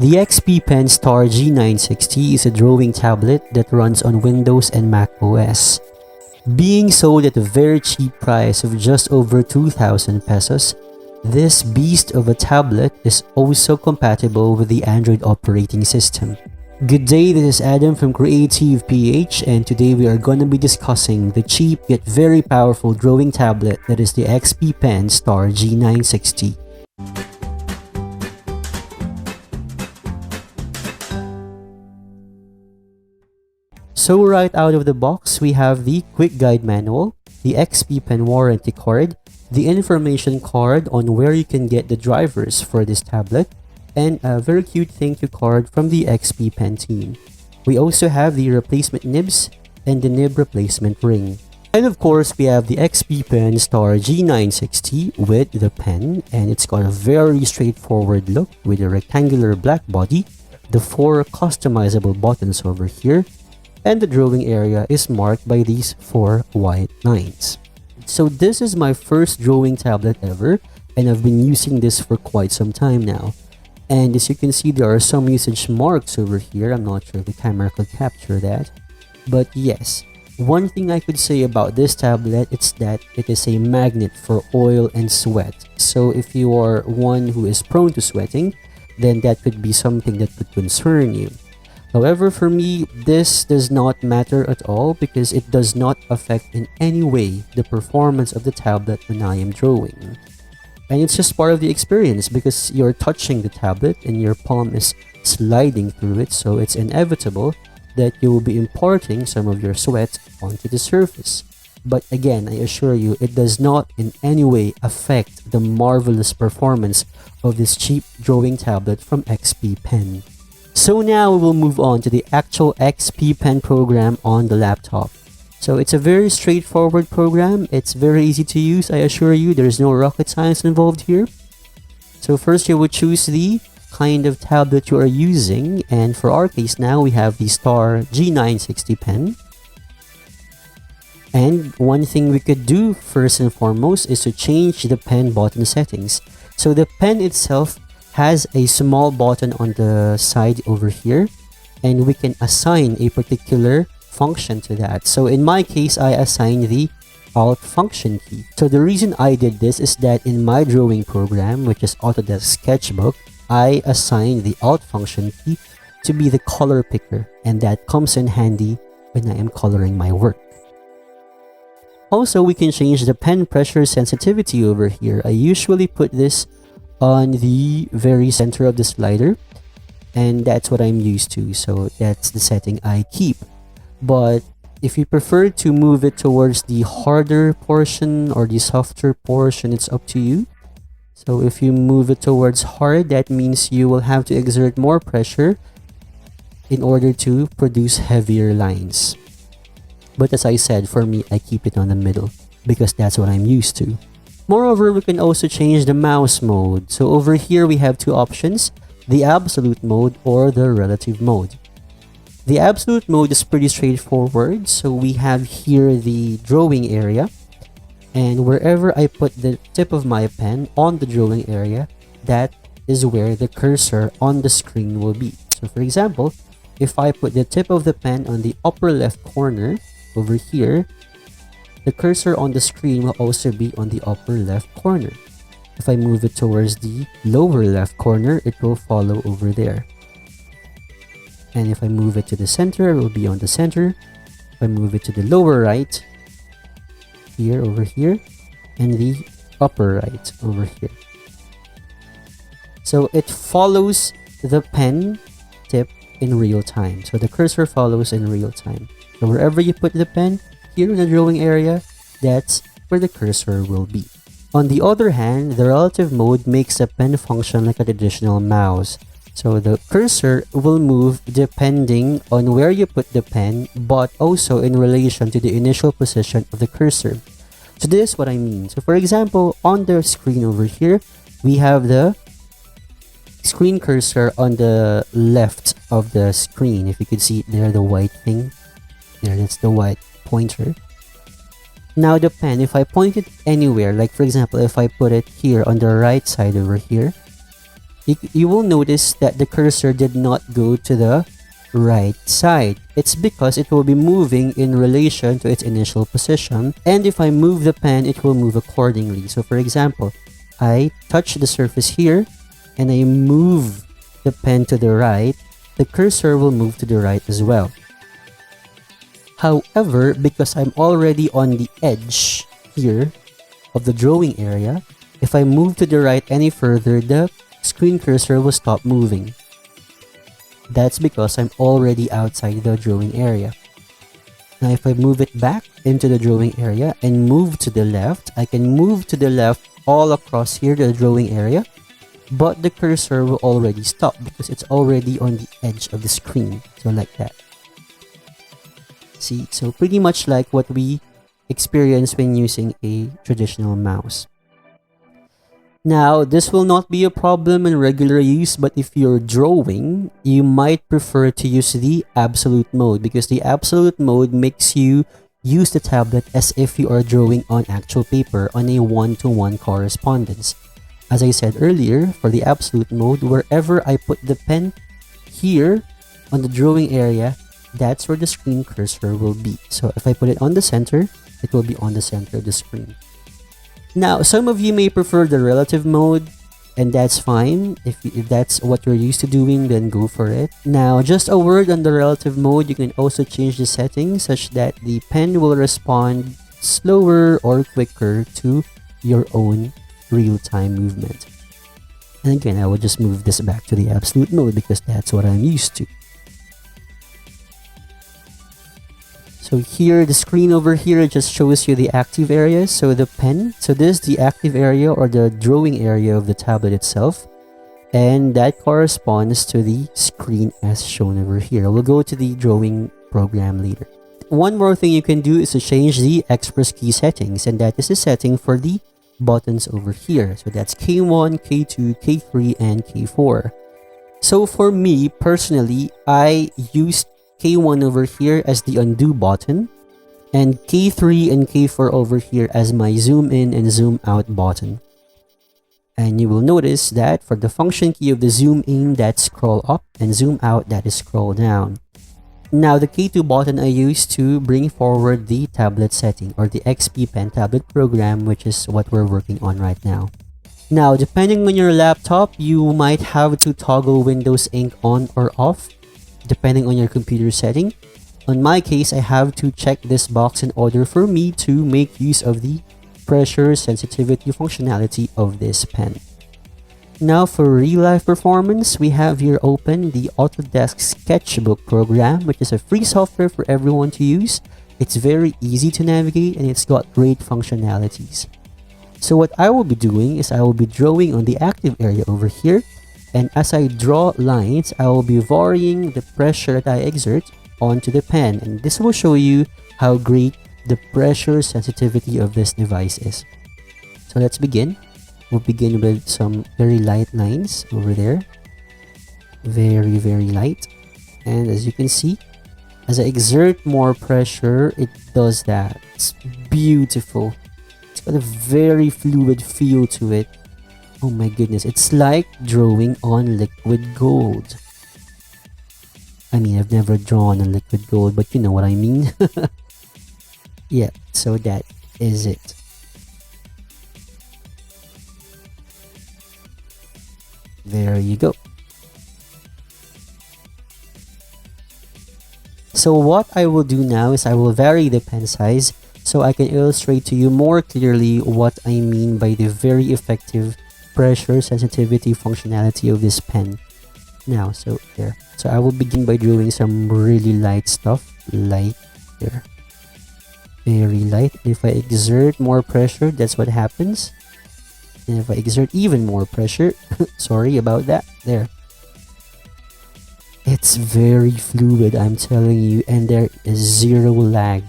The XP PEN STARG960 is a drawing tablet that runs on Windows and Mac OS. Being sold at a very cheap price of just over 2,000 pesos, this beast of a tablet is also compatible with the Android operating system. Good day, this is Adam from CreatEvePH, and today we are going to be discussing the cheap yet very powerful drawing tablet that is the XP PEN STARG960. So right out of the box, we have the quick guide manual, the XP Pen warranty card, the information card on where you can get the drivers for this tablet, and a very cute thank you card from the XP Pen team. We also have the replacement nibs and the nib replacement ring. And of course, we have the XP Pen STARG960 with the pen, and it's got a very straightforward look with a rectangular black body, the 4 customizable buttons over here, and the drawing area is marked by these 4 white lines. So this is my first drawing tablet ever, and I've been using this for quite some time now. And as you can see, there are some usage marks over here. I'm not sure if the camera could capture that. But yes, one thing I could say about this tablet is that it is a magnet for oil and sweat. So if you are one who is prone to sweating, then that could be something that could concern you. However, for me, this does not matter at all because it does not affect in any way the performance of the tablet when I am drawing. And it's just part of the experience because you're touching the tablet and your palm is sliding through it, so it's inevitable that you will be imparting some of your sweat onto the surface. But again, I assure you, it does not in any way affect the marvelous performance of this cheap drawing tablet from XP Pen. So now we will move on to the actual XP Pen program on the laptop. So it's a very straightforward program. It's very easy to use, I assure you. There's no rocket science involved here. So first you would choose the kind of tablet you are using. And for our case now, we have the STARG960 pen. And one thing we could do first and foremost is to change the pen button settings. So the pen itself has a small button on the side over here, and we can assign a particular function to that. So in my case, I assign the Alt function key. So the reason I did this is that in my drawing program, which is Autodesk Sketchbook, I assign the Alt function key to be the color picker, and that comes in handy when I am coloring my work. Also, we can change the pen pressure sensitivity over here. I usually put this on the very center of the slider, and that's what I'm used to, so that's the setting I keep. But if you prefer to move it towards the harder portion or the softer portion, it's up to you. So if you move it towards hard, that means you will have to exert more pressure in order to produce heavier lines. But as I said, for me, I keep it on the middle because that's what I'm used to. Moreover, we can also change the mouse mode. So over here we have 2 options, the absolute mode or the relative mode. The absolute mode is pretty straightforward. So we have here the drawing area, and wherever I put the tip of my pen on the drawing area, that is where the cursor on the screen will be. So for example, if I put the tip of the pen on the upper left corner over here, the cursor on the screen will also be on the upper left corner. If I move it towards the lower left corner, it will follow over there. And if I move it to the center, it will be on the center. If I move it to the lower right, here, over here, and the upper right, over here. So it follows the pen tip in real time. So the cursor follows in real time. So wherever you put the pen, here in the drawing area, that's where the cursor will be. On the other hand, the relative mode makes the pen function like a traditional mouse. So the cursor will move depending on where you put the pen, but also in relation to the initial position of the cursor. So this is what I mean. So for example, on the screen over here, we have the screen cursor on the left of the screen. If you could see there, the white thing. There, that's the white pointer. Now the pen, if I point it anywhere, like for example, if I put it here on the right side over here, you will notice that the cursor did not go to the right side. It's because it will be moving in relation to its initial position, and if I move the pen, it will move accordingly. So for example, I touch the surface here and I move the pen to the right, the cursor will move to the right as well. However, because I'm already on the edge here of the drawing area, if I move to the right any further, the screen cursor will stop moving. That's because I'm already outside the drawing area. Now if I move it back into the drawing area and move to the left, I can move to the left all across here to the drawing area, but the cursor will already stop because it's already on the edge of the screen. So like that. See, so pretty much like what we experience when using a traditional mouse. Now, this will not be a problem in regular use, but if you're drawing, you might prefer to use the absolute mode because the absolute mode makes you use the tablet as if you are drawing on actual paper on a one-to-one correspondence. As I said earlier, for the absolute mode, wherever I put the pen here on the drawing area, that's where the screen cursor will be. So if I put it on the center, it will be on the center of the screen. Now, some of you may prefer the relative mode, and that's fine. If that's what you're used to doing, then go for it. Now, just a word on the relative mode, you can also change the settings such that the pen will respond slower or quicker to your own real-time movement. And again, I will just move this back to the absolute mode because that's what I'm used to. So here, the screen over here just shows you the active area. So the pen, so this is the active area or the drawing area of the tablet itself. And that corresponds to the screen as shown over here. We'll go to the drawing program later. One more thing you can do is to change the express key settings, and that is the setting for the buttons over here. So that's K1, K2, K3, and K4. So for me personally, I used K1 over here as the undo button, and K3 and K4 over here as my zoom in and zoom out button. And you will notice that for the function key of the zoom in, that's scroll up, and zoom out, that is scroll down. Now the K2 button I use to bring forward the tablet setting or the XP Pen tablet program, which is what we're working on right now. Now, depending on your laptop, you might have to toggle Windows Ink on or off depending on your computer setting. On my case, I have to check this box in order for me to make use of the pressure sensitivity functionality of this pen. Now for real-life performance, we have here open the Autodesk Sketchbook program, which is a free software for everyone to use. It's very easy to navigate and it's got great functionalities. So what I will be doing is I will be drawing on the active area over here, and as I draw lines, I will be varying the pressure that I exert onto the pen, and this will show you how great the pressure sensitivity of this device is. So let's begin. We'll begin with some very light lines over there. Very, very light. And as you can see, as I exert more pressure, it does that. It's beautiful. It's got a very fluid feel to it. Oh my goodness, it's like drawing on liquid gold. I mean, I've never drawn on liquid gold, but you know what I mean. Yeah, so that is it. There you go. So what I will do now is I will vary the pen size so I can illustrate to you more clearly what I mean by the very effective pressure sensitivity functionality of this pen. Now, so there. So I will begin by drawing some really light stuff, light there. Very light. If I exert more pressure, that's what happens. And if I exert even more pressure, sorry about that, there. It's very fluid, I'm telling you, and there is zero lag,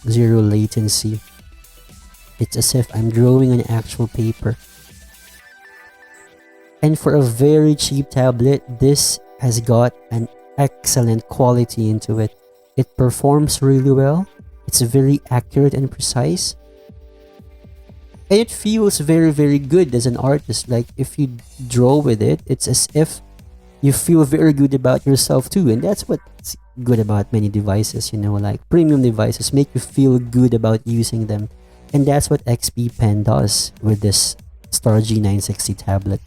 zero latency. It's as if I'm drawing on actual paper. And for a very cheap tablet, this has got an excellent quality into it. It performs really well. It's very accurate and precise. And it feels very, very good as an artist. Like if you draw with it, it's as if you feel very good about yourself too. And that's what's good about many devices, you know, like premium devices make you feel good about using them. And that's what XP Pen does with this G960 tablet.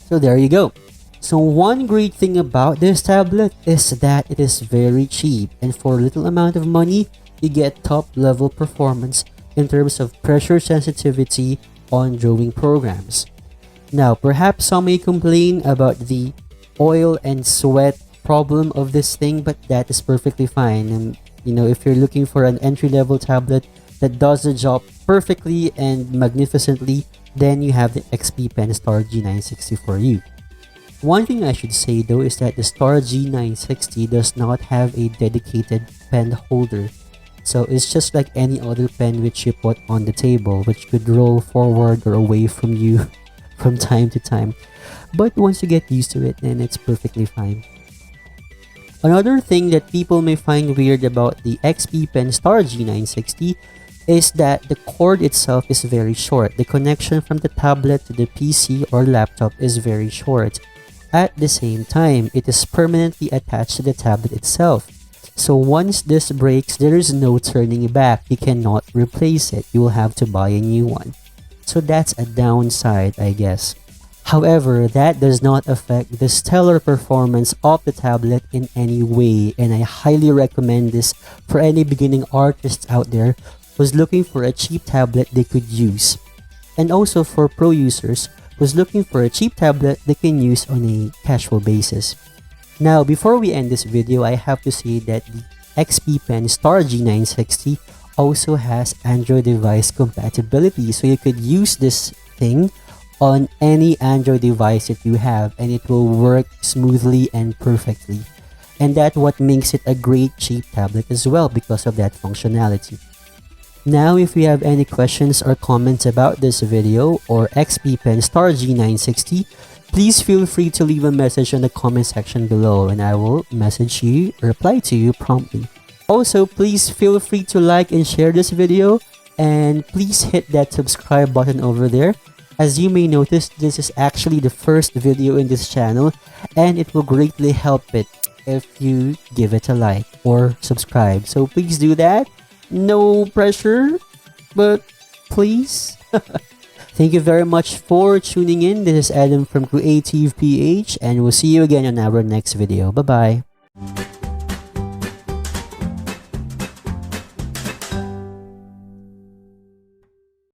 So there you go. So one great thing about this tablet is that it is very cheap, and for a little amount of money, you get top level performance in terms of pressure sensitivity on drawing programs. Now, perhaps some may complain about the oil and sweat problem of this thing, but that is perfectly fine. And you know, if you're looking for an entry-level tablet that does the job perfectly and magnificently, then you have the XP Pen Starg960 for you. One thing I should say though is that the Starg960 does not have a dedicated pen holder. So it's just like any other pen which you put on the table, which could roll forward or away from you from time to time. But once you get used to it, then it's perfectly fine. Another thing that people may find weird about the XP Pen Starg960 is that the cord itself is very short. The connection from the tablet to the PC or laptop is very short. At the same time, it is permanently attached to the tablet itself. So once this breaks, there is no turning back. You cannot replace it. You will have to buy a new one. So that's a downside, I guess. However, that does not affect the stellar performance of the tablet in any way, and I highly recommend this for any beginning artists out there who's looking for a cheap tablet they could use, and also for pro users who's looking for a cheap tablet they can use on a casual basis. Now, before we end this video, I have to say that the XP Pen Starg960 also has Android device compatibility, so you could use this thing on any Android device that you have and it will work smoothly and perfectly. And that's what makes it a great cheap tablet as well, because of that functionality. Now, if you have any questions or comments about this video or XP Pen Starg960, please feel free to leave a message in the comment section below and I will message you, reply to you promptly. Also, please feel free to like and share this video, and please hit that subscribe button over there. As you may notice, this is actually the first video in this channel, and it will greatly help it if you give it a like or subscribe. So please do that. No pressure, but please. Thank you very much for tuning in. This is Adam from CreatEvePH, and we'll see you again on our next video. Bye-bye.